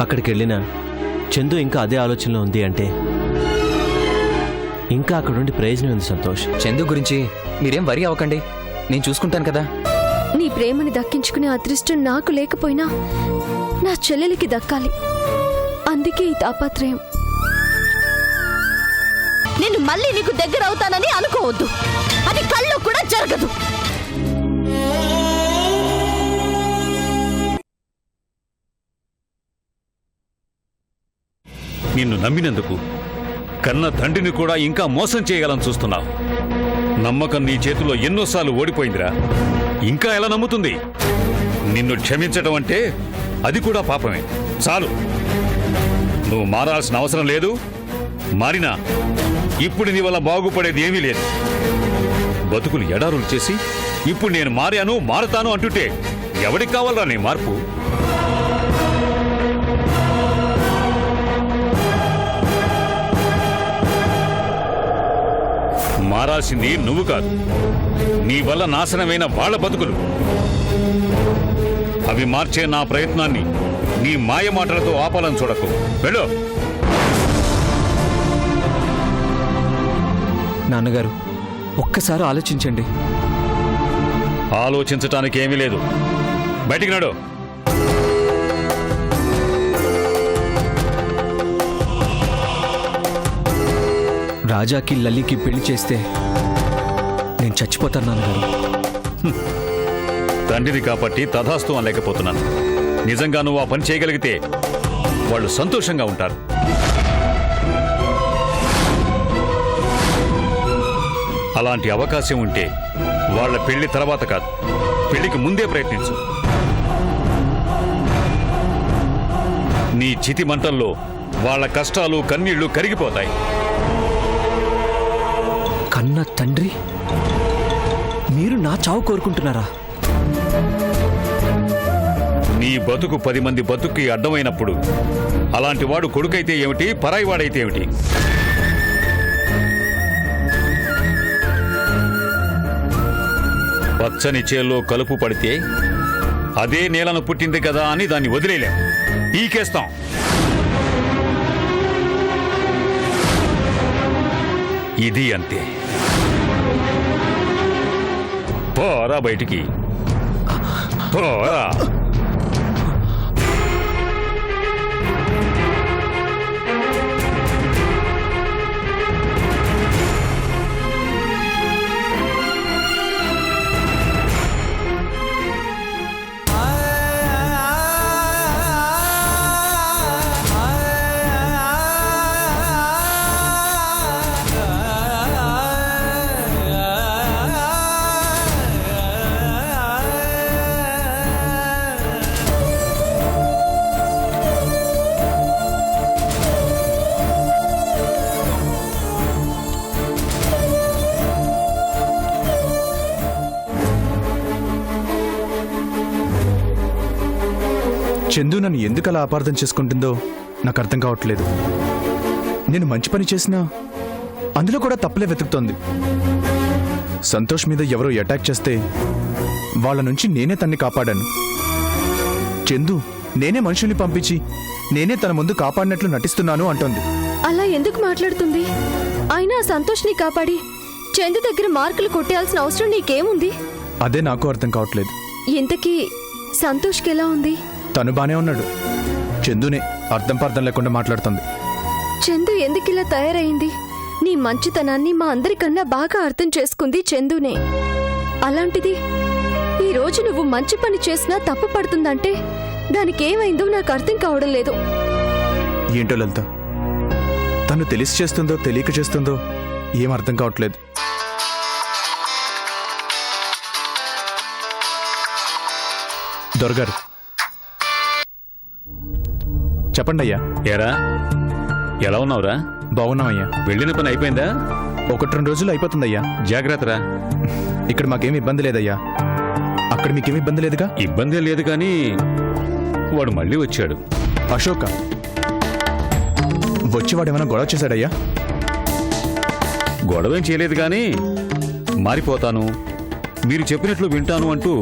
అక్కడికి వెళ్ళినా చందు ఇంకా అదే ఆలోచనలో ఉంది అంటే ఇంకా అక్కడ నుండి ప్రయోజనం ఉంది సంతోష్. చందు గురించి మీరేం వరి అవ్వకండి, నేను చూసుకుంటాను కదా. నీ ప్రేమని దక్కించుకునే అదృష్టం నాకు లేకపోయినా నా చెల్లెలికి దక్కాలి. అందుకే ఈ తాపత్రయం. నేను మళ్ళీ నీకు దగ్గర అవుతానని అనుకోవద్దు, అది కల్లో కూడా జరగదు. నిన్ను నమ్మినందుకు కన్న తండ్రిని కూడా ఇంకా మోసం చేయగలని చూస్తున్నావు. నమ్మకం నీ చేతిలో ఎన్నోసార్లు ఓడిపోయిందిరా. ఇంకా ఎలా నమ్ముతుంది? నిన్ను క్షమించటం అంటే అది కూడా పాపమే. చాలు, నువ్వు మారాల్సిన అవసరం లేదు. మారినా ఇప్పుడు నీ వల్ల బాగుపడేది ఏమీ లేదు. బతుకులు ఎడారులు చేసి ఇప్పుడు నేను మారాను మారతాను అంటుంటే ఎవడికి కావాలరా నీ మార్పు? మారాల్సింది నువ్వు కాదు, నీ వల్ల నాశనమైన వాళ్ళ బతుకులు. అవి మార్చే నా ప్రయత్నాన్ని నీ మాయ మాటలతో ఆపాలని చూడకు. వెళ్ళు. నాన్నగారు, ఒక్కసారి ఆలోచించండి. ఆలోచించటానికి ఏమీ లేదు. బయటికి నడు. రాజాకి లలికి పెళ్లి చేస్తే నేను చచ్చిపోతాను నాన్నగారు. తండ్రిని కాబట్టి తథాస్తు అనలేకపోతున్నాను. నిజంగా నువ్వు ఆ పని చేయగలిగితే వాళ్ళు సంతోషంగా ఉంటారు. అలాంటి అవకాశం ఉంటే వాళ్ళ పెళ్లి తర్వాత కాదు, పెళ్లికి ముందే ప్రయత్నించు. నీ చితి మంటల్లో వాళ్ళ కష్టాలు కన్నీళ్లు కరిగిపోతాయి. కన్న తండ్రి, మీరు నా చావు కోరుకుంటున్నారా? నీ బతుకు 10 మంది బతుక్కి అడ్డమైనప్పుడు అలాంటి వాడు కొడుకైతే ఏమిటి, పరాయి వాడైతే ఏమిటి? పచ్చని చేల్లో కలుపు పడితే అదే నేలను పుట్టింది కదా అని దాన్ని వదిలేలేం, పీకేస్తాం. ఇది అంతే. పోరా బయటికి, పోరా. చందు నన్ను ఎందుకు అలా అపార్థం చేసుకుంటుందో నాకు అర్థం కావట్లేదు. నేను మంచి పని చేసినా అందులో కూడా తప్పులే వెతుకుతోంది. సంతోష్ మీద ఎవరో అటాక్ చేస్తే వాళ్ళ నుంచి నేనే తన్ని కాపాడాను. చందు నేనే మనుషుల్ని పంపించి నేనే తన ముందు కాపాడినట్లు నటిస్తున్నాను అంటోంది. అలా ఎందుకు మాట్లాడుతుంది? అయినా సంతోష్ని కాపాడి చందు దగ్గర మార్కులు కొట్టేయాల్సిన అవసరం నీకేముంది? అదే నాకు అర్థం కావట్లేదు. ఇంతకీ సంతోష్కి ఎలా ఉంది? తను బానే ఉన్నాడు. చందునే అర్థం పర్థం లేకుండా మాట్లాడుతుంది. చందు ఎందుకిలా తయారైంది? నీ మంచితనాన్ని మా అందరికన్నా బాగా అర్థం చేసుకుంది చందునే. అలాంటిది ఈ రోజు నువ్వు మంచి పని చేసినా తప్పు పడుతుందంటే దానికేమైందో నాకు అర్థం కావడం లేదు. ఏంటో లలిత, తను తెలిసి చేస్తుందో తెలియక చేస్తుందో ఏం అర్థం కావట్లేదు. దొరగారు, చెప్పండి అయ్యా. ఏరా, ఎలా ఉన్నావురా? బాగున్నామయ్యా. వెళ్ళిన పని అయిపోయిందా? 1-2 రోజులు అయిపోతుందయ్యా. జాగ్రత్తరా. ఇక్కడ మాకేం ఇబ్బంది లేదయ్యా. అక్కడ మీకేం ఇబ్బంది లేదుగా? ఇబ్బంది లేదు, కానీ వాడు మళ్ళీ వచ్చాడు. అశోక వచ్చి వాడేమైనా గొడవ చేశాడయ్యా? గొడవేం చేయలేదు, కానీ మారిపోతాను, మీరు చెప్పినట్లు వింటాను అంటూ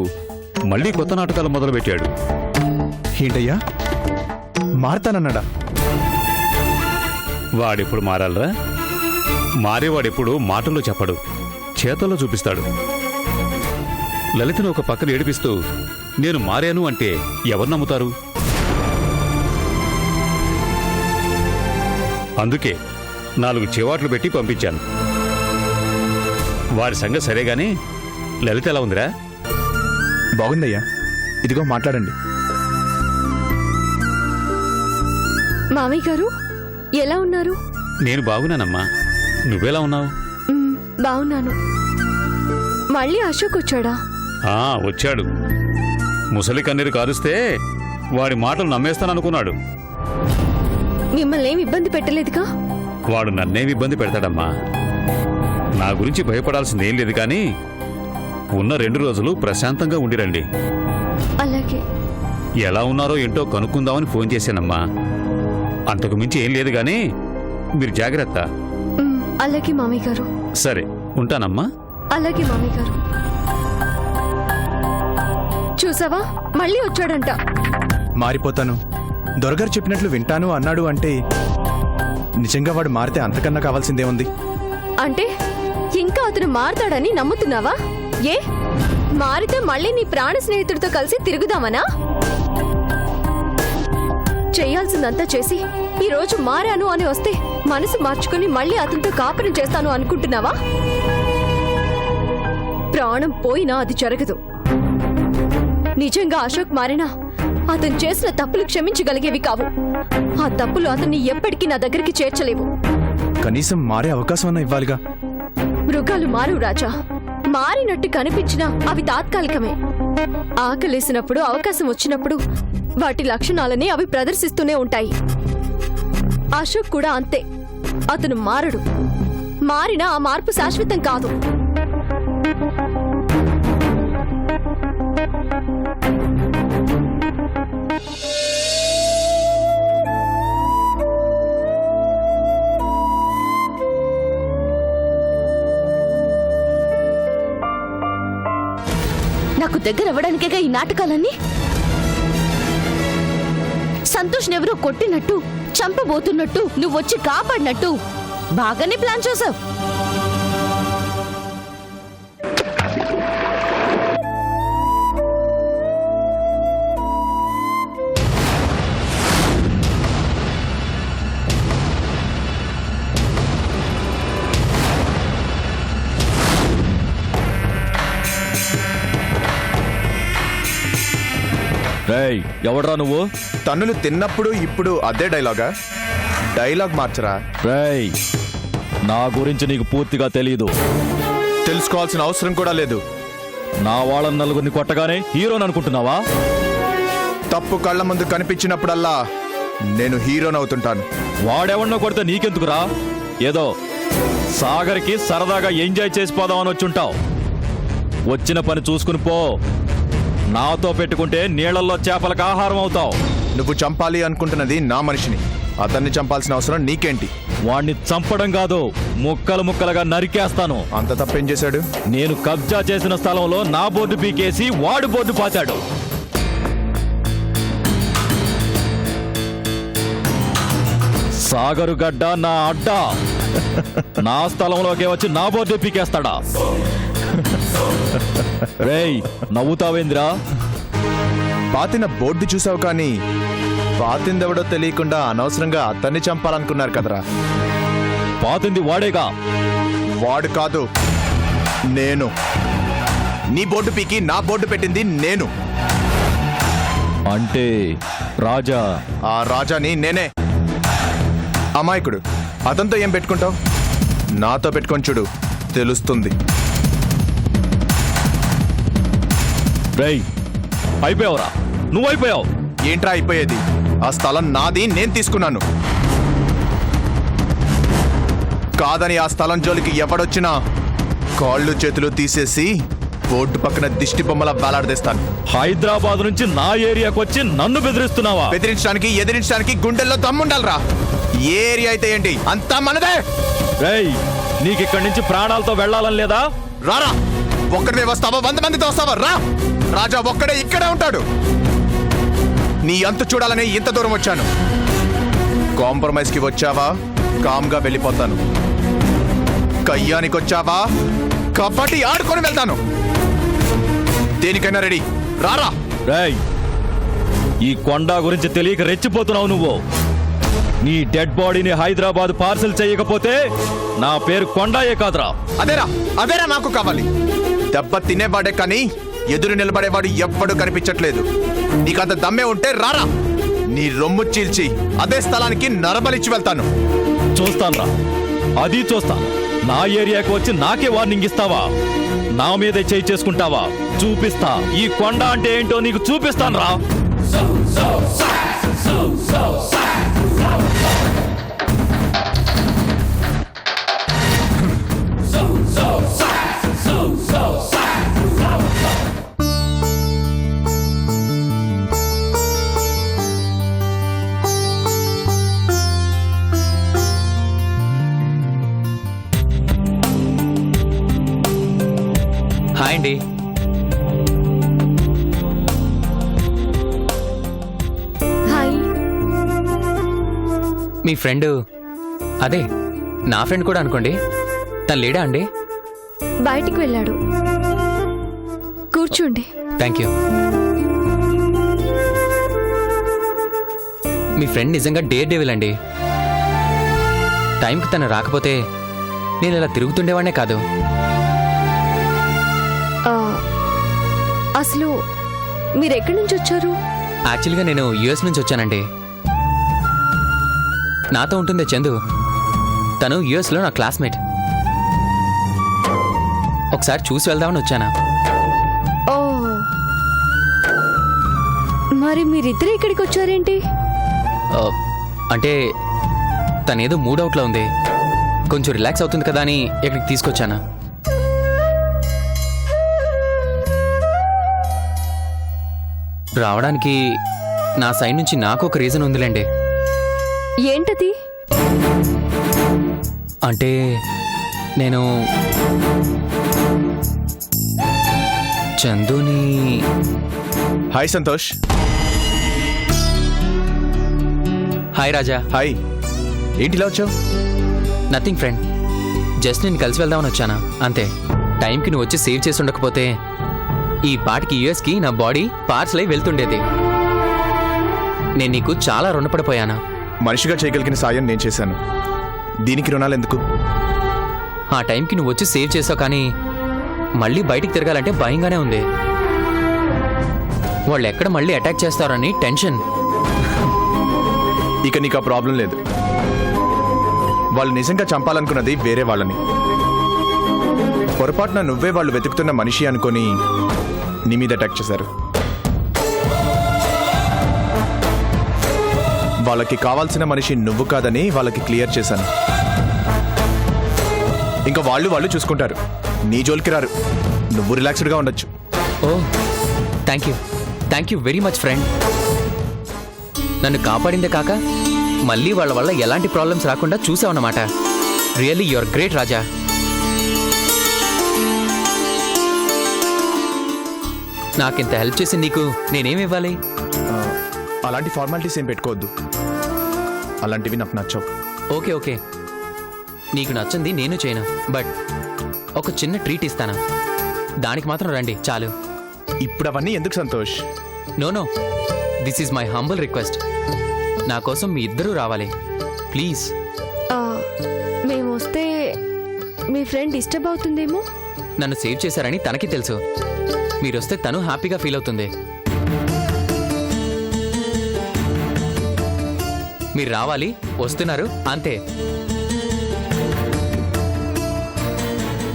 మళ్ళీ కొత్త నాటకాలు మొదలుపెట్టాడు. ఏంటయ్యా, మారతానన్నాడా? వాడెప్పుడు మారాలరా? మారేవాడెప్పుడు మాటల్లో చెప్పడు, చేతల్లో చూపిస్తాడు. లలితను ఒక పక్కన ఏడిపిస్తూ నేను మారాను అంటే ఎవరు నమ్ముతారు? అందుకే 4 చివాట్లు పెట్టి పంపించాను. వారి సంగతి సరేగాని లలిత ఎలా ఉందిరా? బాగుందయ్యా, ఇదిగో మాట్లాడండి. మామయ్య గారు ఎలా ఉన్నారు? నేను బాగున్నానమ్మా, నువ్వెలా ఉన్నావు? బాగున్నాను. మళ్ళీ అశోక్ వచ్చాడా? వచ్చాడు. ముసలి కన్నీరు కారుస్తే వాడి మాటలు నమ్మేస్తాననుకున్నాడు. మిమ్మల్ని ఏం ఇబ్బంది పెట్టలేదుగా? వాడు నన్నేమి ఇబ్బంది పెడతాడమ్మా. నా గురించి భయపడాల్సిందేం లేదు, కానీ ఉన్న 2 రోజులు ప్రశాంతంగా ఉండిరండి. అలాగే. ఎలా ఉన్నారో ఏంటో కనుక్కుందామని ఫోన్ చేశానమ్మా. అంతకు మించి ఏం లేదు, కానీ మీరు జాగ్రత్త. అలాగే మామయ్య గారు. సరే, ఉంటానమ్మా. అలాగే మామయ్య గారు. చూసావా, మళ్ళీ వచ్చాడంట. మారిపోతాను, దొరగారు చెప్పినట్లు వింటాను అన్నాడు అంటే నిజంగా వాడు మారితే అంతకన్నా కావాల్సిందే ఉంది. అంటే ఇంకా అతను మారతాడని నమ్ముతున్నావా? ఏ మారితే మళ్ళీ నీ ప్రాణ స్నేహితుడితో కలిసి తిరుగుదామనా? చేయాల్సిందంతా చేసి ఈ రోజు మారాను అని వస్తే మనసు మార్చుకుని మళ్ళీ అతనితో కాపురం చేస్తాను అనుకుంటున్నావా? ప్రాణం పోయినా అది జరగదు. నిజంగా అశోక్ మారినా అతను చేసిన తప్పులు క్షమించగలిగేవి కావు. ఆ తప్పులు అతన్ని ఎప్పటికీ నా దగ్గరికి చేర్చలేవు. కనీసం మారే అవకాశం అన్నా ఇవ్వాలిగా. మృగాలు మారు రాజా. మారినట్టు కనిపించినా అవి తాత్కాలికమే. ఆకలేసినప్పుడు, అవకాశం వచ్చినప్పుడు వాటి లక్షణాలని అవి ప్రదర్శిస్తూనే ఉంటాయి. అశోక్ కూడా అంతే. అతను మారడు. మారినా ఆ మార్పు శాశ్వతం కాదు. నాకు దగ్గర అవ్వడానికేగా ఈ నాటకాలన్నీ. సంతోష్ ఎవరో కొట్టినట్టు, చంపబోతున్నట్టు, నువ్వొచ్చి కాపాడినట్టు బాగానే ప్లాన్ చేసావు. రేయ్, ఎవడ్రా నువ్వు? తన్నులు తిన్నప్పుడు ఇప్పుడు అదే డైలాగా? డైలాగ్ మార్చరా? రేయ్, నా గురించి నీకు పూర్తిగా తెలీదు. తెలుసుకోవాల్సిన అవసరం కూడా లేదు. నా వాళ్ళని 4 కొట్టగానే హీరోని అనుకుంటున్నావా? తప్పు కళ్ళ ముందు కనిపించినప్పుడల్లా నేను హీరోనవుతుంటాను. వాడెవన్నో కొడితే నీకెందుకురా? ఏదో సాగర్కి సరదాగా ఎంజాయ్ చేసిపోదామని వచ్చుంటావు. వచ్చిన పని చూసుకుని పో. నాతో పెట్టుకుంటే నీళ్లలో చేపలకు ఆహారం అవుతావు. నువ్వు చంపాలి అనుకుంటున్నది నా మనిషిని. అతన్ని చంపాల్సిన అవసరం నీకేంటి? వాణ్ణి చంపడం కాదు, ముక్కలు ముక్కలుగా నరికేస్తాను. అంత తప్పేం చేశాడు? నేను కబ్జా చేసిన స్థలంలో నా బోర్డు పీకేసి వాడు బోర్డు పాతాడు. సాగరు గడ్డ నా అడ్డ. నా స్థలంలోకి వచ్చి నా బోర్డు పీకేస్తాడా? రేయ్, నవ్వుతావేంద్రా? పాతిన బోర్డు చూసావు, కానీ పాతిందెవడో తెలియకుండా అనవసరంగా అతన్ని చంపాలనుకున్నారు కదరా. పాతింది వాడేగా. వాడు కాదు, నేను. నీ బోర్డు పీకి నా బోర్డు పెట్టింది నేను. అంటే రాజా? ఆ రాజాని నేనే. అమాయకుడు, అతనితో ఏం పెట్టుకుంటావు? నాతో పెట్టుకొని చూడు, తెలుస్తుంది. రేయ్, అయిపోయావురా. నువ్వైపోయావు. ఏంట్రా అయిపోయేది? ఆ స్థలం నాది, నేను తీసుకున్నాను. కాదని ఆ స్థలం జోలికి ఎవడొచ్చినా కాళ్ళు చేతులు తీసేసి బోర్డు పక్కన దిష్టి బొమ్మల వేలాడదీస్తాను. హైదరాబాద్ నుంచి నా ఏరియాకి వచ్చి నన్ను బెదిరిస్తున్నావా? బెదిరించడానికి, ఎదిరించడానికి గుండెల్లో దమ్ముండాలరా. ఏ ఏరియా అయితే ఏంటి, అంతా మనదే. రేయ్, నీకిక్కడి నుంచి ప్రాణాలతో వెళ్లాలని లేదా? రారా. ఒక్కడే వస్తావా? 100 మందితో వస్తావా? రా. రాజా ఒక్కడే ఇక్కడే ఉంటాడు. నీ అంతు చూడాలని ఇంత దూరం వచ్చాను. కాంప్రమైజ్కి వచ్చావా కామ్గా వెళ్ళిపోతాను. కయ్యానికి వచ్చావా కబడ్డీ ఆడుకొని వెళ్తాను. దేనికైనా రెడీ రారా. రేయ్, ఈ కొండ గురించి తెలియక రెచ్చిపోతున్నావు నువ్వు. నీ డెడ్ బాడీని హైదరాబాద్ పార్సల్ చేయకపోతే నా పేరు కొండాయే కాదురా. అదేరా నాకు కావాలి. దెబ్బ తినేవాడే కానీ ఎదురు నిలబడేవాడు ఎవ్వడు కనిపించట్లేదు. నీకంత దమ్మే ఉంటే రారా. నీ రొమ్ము చీల్చి అదే స్థలానికి నరబలిచ్చి వెళ్తాను. చూస్తాన్రా, అది చూస్తాను. నా ఏరియాకి వచ్చి నాకే వార్నింగ్ ఇస్తావా? నా మీదే చేయి చేసుకుంటావా? చూపిస్తా. ఈ కొండ అంటే ఏంటో నీకు చూపిస్తాన్రా. హాయ్ అండి. హాయ్. మీ ఫ్రెండ్, అదే నా ఫ్రెండ్ కూడా అనుకోండి, తను లేడా అండి? బయటికి వెళ్ళాడు. కూర్చోండి. Thank you. మీ ఫ్రెండ్ నిజంగా డేర్ డెవిల్ అండి. టైంకి తను రాకపోతే నేను ఇలా తిరుగుతుండేవాడినే కాదు. ఆ, అసలు మీరెక్కడి నుంచి వచ్చారు? యాక్చువల్గా నేను యుఎస్ నుంచి వచ్చానండి. నాతో ఉంటుందే చందు, తను యుఎస్లో నా క్లాస్మేట్. ఒకసారి చూసి వెళ్దామని వచ్చానా. ఓ, మరి మీరిద్దరే ఇక్కడికి వచ్చారేంటి? ఆ, అంటే తనేదో మూడౌట్లో ఉంది, కొంచెం రిలాక్స్ అవుతుంది కదా అని ఇక్కడికి తీసుకొచ్చానా. రావడానికి నా సైడ్ నుంచి నాకు ఒక రీజన్ ఉందిలేండి. ఏంటది? అంటే నేను చందుని. హాయ్ సంతోష్. హాయ్ రాజా. హాయ్. ఏంటిలా వచ్చావు? నథింగ్ ఫ్రెండ్, జస్ట్ నేను కలిసి వెళ్దామని వచ్చానా అంతే. టైంకి నువ్వు వచ్చి సేవ్ చేసి ఉండకపోతే ఈ పాటికి యుఎస్కి నా బాడీ పార్సల్ అయి వెళ్తుండేది. నేను నీకు చాలా రుణపడిపోయానా. మనిషిగా చేయగలిగిన సాయం నేను చేశాను. దీనికి రుణాలు ఎందుకు? ఆ టైంకి నువ్వు వచ్చి సేవ్ చేసావు, కానీ మళ్ళీ బయటికి తిరగాలంటే భయంగానే ఉంది. వాళ్ళు ఎక్కడ మళ్ళీ అటాక్ చేస్తారని టెన్షన్. ఇక నీకు ఆ ప్రాబ్లం లేదు. వాళ్ళు నిజంగా చంపాలనుకున్నది వేరే వాళ్ళని. పొరపాటున నువ్వే వాళ్ళు వెతుకుతున్న మనిషి అనుకొని నీ మీద అటాక్ చేశారు. వాళ్ళకి కావాల్సిన మనిషి నువ్వు కాదని వాళ్ళకి క్లియర్ చేశాను. ఇంకా వాళ్ళు చూసుకుంటారు, నీ జోలికి రారు. నువ్వు రిలాక్స్డ్గా ఉండొచ్చు. Oh, thank you very much friend. నన్ను కాపాడిందే కాక మళ్ళీ వాళ్ళ వల్ల ఎలాంటి ప్రాబ్లమ్స్ రాకుండా చూసావన్నమాట. Really you are great Raja. నాకింత హెల్ప్ చేసి నీకు నేనేమి ఇవ్వాలి? అలాంటి ఫార్మాలిటీస్ ఏం పెట్టుకోవద్దు. అలాంటివి నాకు నచ్చవు. ఓకే, నీకు నచ్చింది నేను చేయను, బట్ ఒక చిన్న ట్రీట్ ఇస్తాను. దానికి మాత్రం రండి చాలు. ఇప్పుడు అవన్నీ ఎందుకు Santosh? No, this is my humble request. నా కోసం మీ ఇద్దరూ రావాలి ప్లీజ్. ఆ, మేము వస్తే మీ ఫ్రెండ్ డిస్టర్బ్ అవుతుందేమో. నన్ను సేవ్ చేశారని తనకి తెలుసు. మీరొస్తే తను హ్యాపీగా ఫీల్ అవుతుంది. మీరు రావాలి, వస్తున్నారు అంతే.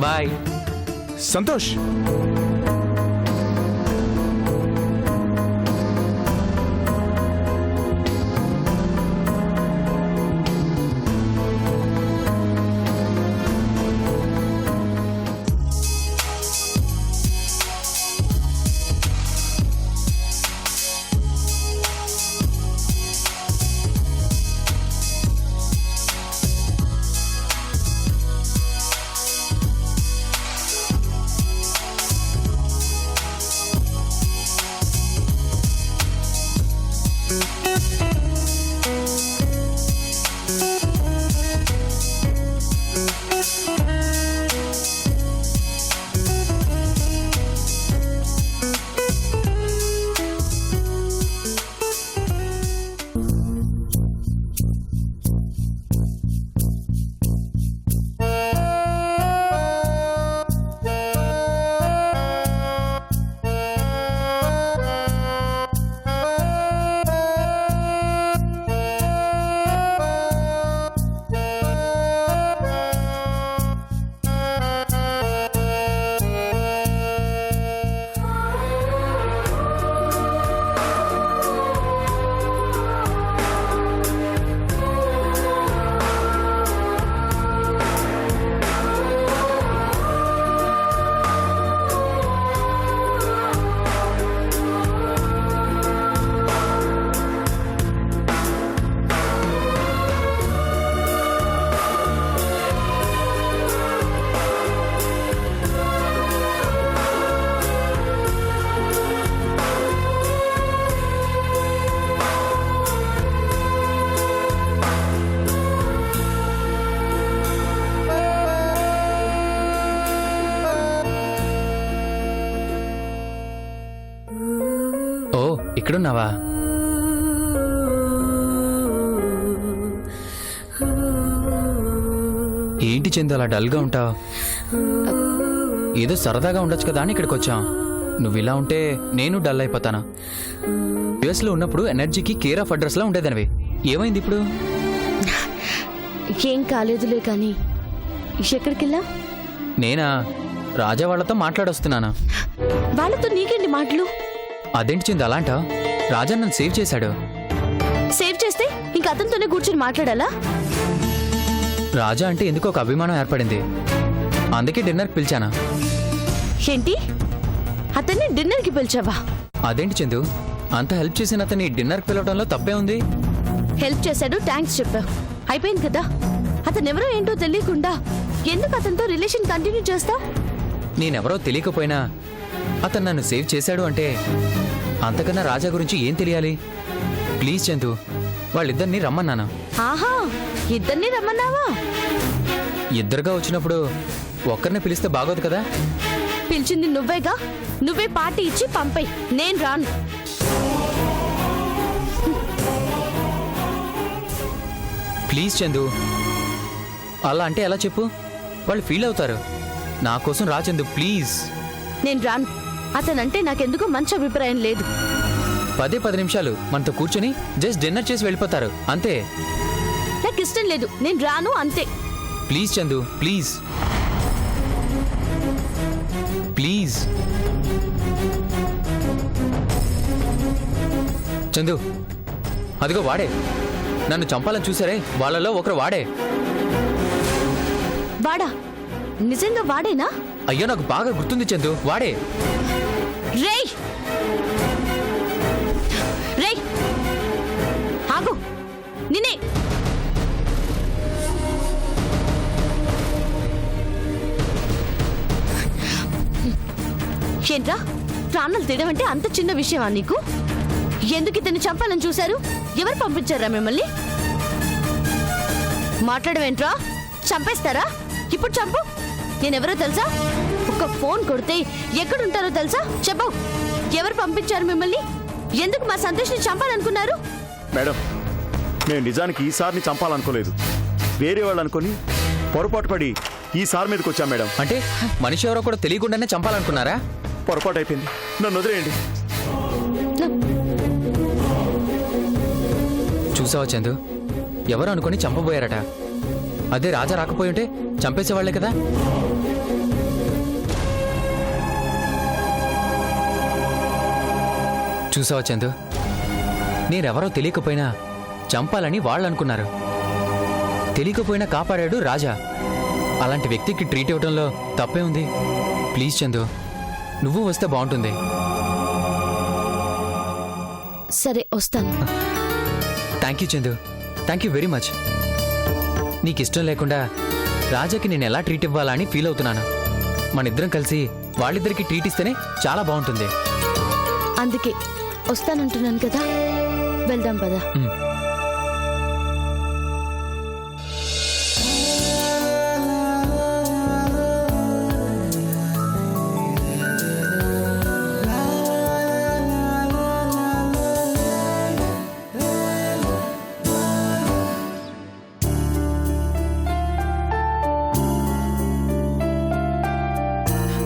బాయ్ సంతోష్. ఇక్కడున్నావా? ఏంటి చందు అలా డల్గా ఉంటావు? ఏదో సరదాగా ఉండొచ్చు కదా అని ఇక్కడికి వచ్చాం. నువ్వు ఇలా ఉంటే నేను డల్ అయిపోతాను. యుఎస్లో ఉన్నప్పుడు ఎనర్జీకి కేర్ ఆఫ్ అడ్రస్లా ఉండేదనివి. ఏమైంది ఇప్పుడు? ఏం కాలేదులే కానీ ఎక్కడికెళ్ళా? నేనా రాజా వాళ్ళతో మాట్లాడొస్తున్నాను. వాళ్ళతో నీకేంటి మాటలు? అదేంటి చందు అలా అంటావ్? రాజా నన్ను సేవ్ చేశాడు. సేవ్ చేస్తే ఇంక అతనితోనే కూర్చొని మాట్లాడాలా? రాజా అంటే ఎందుకు ఒక అభిమానం ఏర్పడింది. అందుకే డిన్నర్కి పిలిచానా. ఏంటి, అతన్ని డిన్నర్కి పిలిచావా? అదేంటి చందు, అంత హెల్ప్ చేసిన అతన్ని డిన్నర్కి పిలవడంలో తప్పే ఉంది. హెల్ప్ చేశాడు, థ్యాంక్స్ చెప్పావు, అయిపోయింది కదా. అతను ఎవరో ఏంటో తెలియకుండా ఎందుకు అతనితో రిలేషన్ కంటిన్యూ చేస్తావు? నేనెవరో తెలియకపోయినా అతను నన్ను సేవ్ చేశాడు అంటే అంతకన్నా రాజా గురించి ఏం తెలియాలి? ప్లీజ్ చందు, వాళ్ళిద్దరిని రమ్మన్నాను. ఆహా, ఇద్దరిని రమ్మన్నావా? ఇద్దరుగా వచ్చినప్పుడు ఒక్కరిని పిలిస్తే బాగోదు కదా. పిలిచింది నువ్వేగా, నువ్వే పార్టీ ఇచ్చి పంపై, నేను రాను. ప్లీజ్ చందు, అలా అంటే ఎలా చెప్పు? వాళ్ళు ఫీల్ అవుతారు. నా కోసం రా చందు, ప్లీజ్. నేను రాను. అతనంటే నాకెందుకో మంచి అభిప్రాయం లేదు. 10 నిమిషాలు మనతో కూర్చొని జస్ట్ డిన్నర్ చేసి వెళ్ళిపోతారు అంతే. నాకు ఇష్టం లేదు, నేను రాను అంతే. Please Chandu, please please. Chandu, అదిగో వాడే. నన్ను చంపాలని చూసారే, వాళ్ళలో ఒకరు వాడే. వాడా? నిజంగా వాడేనా? అయ్యో, నాకు బాగా గుర్తుంది చందు, వాడే. రేయ్ రేయ్, ఆగు, నిన్నే. ఏంట్రా, ప్రాణాలు తీయడం అంత చిన్న విషయమా నీకు? ఎందుకు ఇతన్ని చంపాలని చూశారు? ఎవరు పంపించారా మిమ్మల్ని? మాట్లాడవేంట్రా? చంపేస్తారా? ఇప్పుడు చంపు. నేనెవరో తెలుసా? ఒక ఫోన్ కొడితే ఎక్కడుంటారో తెలుసా? చెప్పు, ఎవరు పంపించారు మిమ్మల్ని? ఎందుకు మా సంతోష్ని చంపాలనుకున్నారు? మేడం, నేను నిజానికి ఈ సార్ని చంపాలనుకోలేదు. వేరే వాళ్ళు అనుకుని పొరపాటు పడి ఈ సార్ మీదకి వచ్చాం మేడం. అంటే మనిషి ఎవరో కూడా తెలియకుండానే చంపాలనుకున్నారా? పొరపాటు అయిపోయింది, నన్ను వదిలేయండి. చూసావా చందు, ఎవరు అనుకుని చంపబోయారట. అదే రాజా రాకపోయి ఉంటే చంపేసేవాళ్లే కదా. చూసావా చందు, నేనెవరో తెలియకపోయినా చంపాలని వాళ్ళు అనుకున్నారు. తెలియకపోయినా కాపాడాడు రాజా. అలాంటి వ్యక్తికి ట్రీట్ ఇవ్వడంలో తప్పే ఉంది. ప్లీజ్ చందు, నువ్వు వస్తే బాగుంటుంది. సరే, వస్తాను. Thank you Chandu, thank you very much. నీకు ఇష్టం లేకుండా రాజాకి నేను ఎలా ట్రీట్ ఇవ్వాలని ఫీల్ అవుతున్నాను. మన ఇద్దరం కలిసి వాళ్ళిద్దరికి ట్రీట్ ఇస్తేనే చాలా బాగుంటుంది. అందుకే వస్తానంటున్నాను కదా, వెళ్దాం పదా.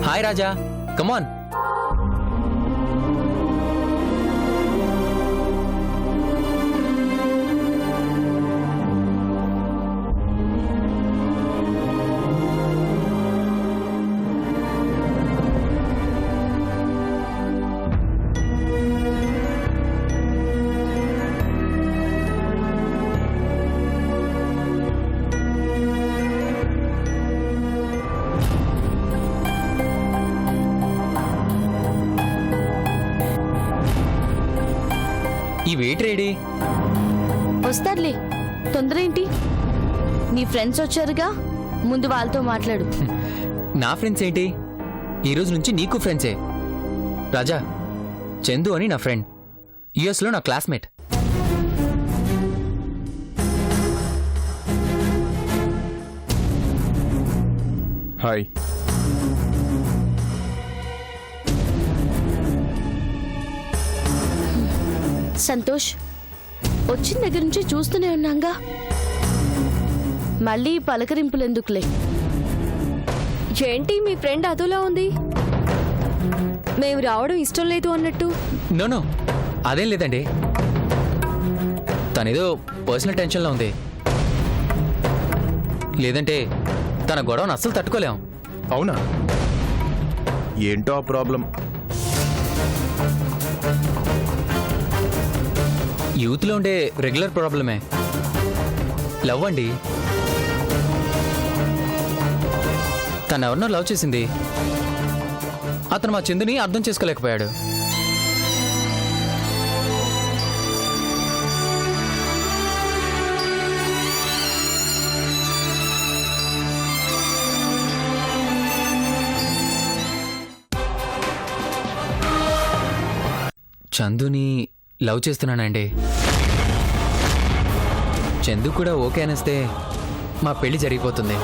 హాయ్ రాజా, కమాన్. ఈ వెయిట్ రెడీ. వస్తారులే, తొందర ఏంటి? నీ ఫ్రెండ్స్ వచ్చారుగా, ముందు వాళ్ళతో మాట్లాడు. నా ఫ్రెండ్స్ ఏంటి, ఈ రోజు నుంచి నీకు ఫ్రెండ్సే. రాజా, చందు అని నా ఫ్రెండ్, యుఎస్లో నా క్లాస్మేట్. హాయ్. సంతోష్, వచ్చిన దగ్గర నుంచి చూస్తూనే ఉన్నాంగా, మళ్ళీ పలకరింపులెందుకులే. ఏంటి మీ ఫ్రెండ్ అదోలా ఉంది? మేము రావడం ఇష్టం లేదు అన్నట్టు. నో అదేం లేదండి, తనేదో పర్సనల్ టెన్షన్లో ఉంది. లేదంటే తన గొడవను అస్సలు తట్టుకోలేం. అవునా? ఏంటో ఆ ప్రాబ్లం. యూత్లో ఉండే రెగ్యులర్ ప్రాబ్లమే లవ్ అండి. తను ఎవరినో లవ్ చేసింది, అతను మా చందుని అర్థం చేసుకోలేకపోయాడు. చందుని లవ్ చేస్తున్నానండి. చందు కూడా ఓకే అనేస్తే మా పెళ్లి జరిగిపోతుంది.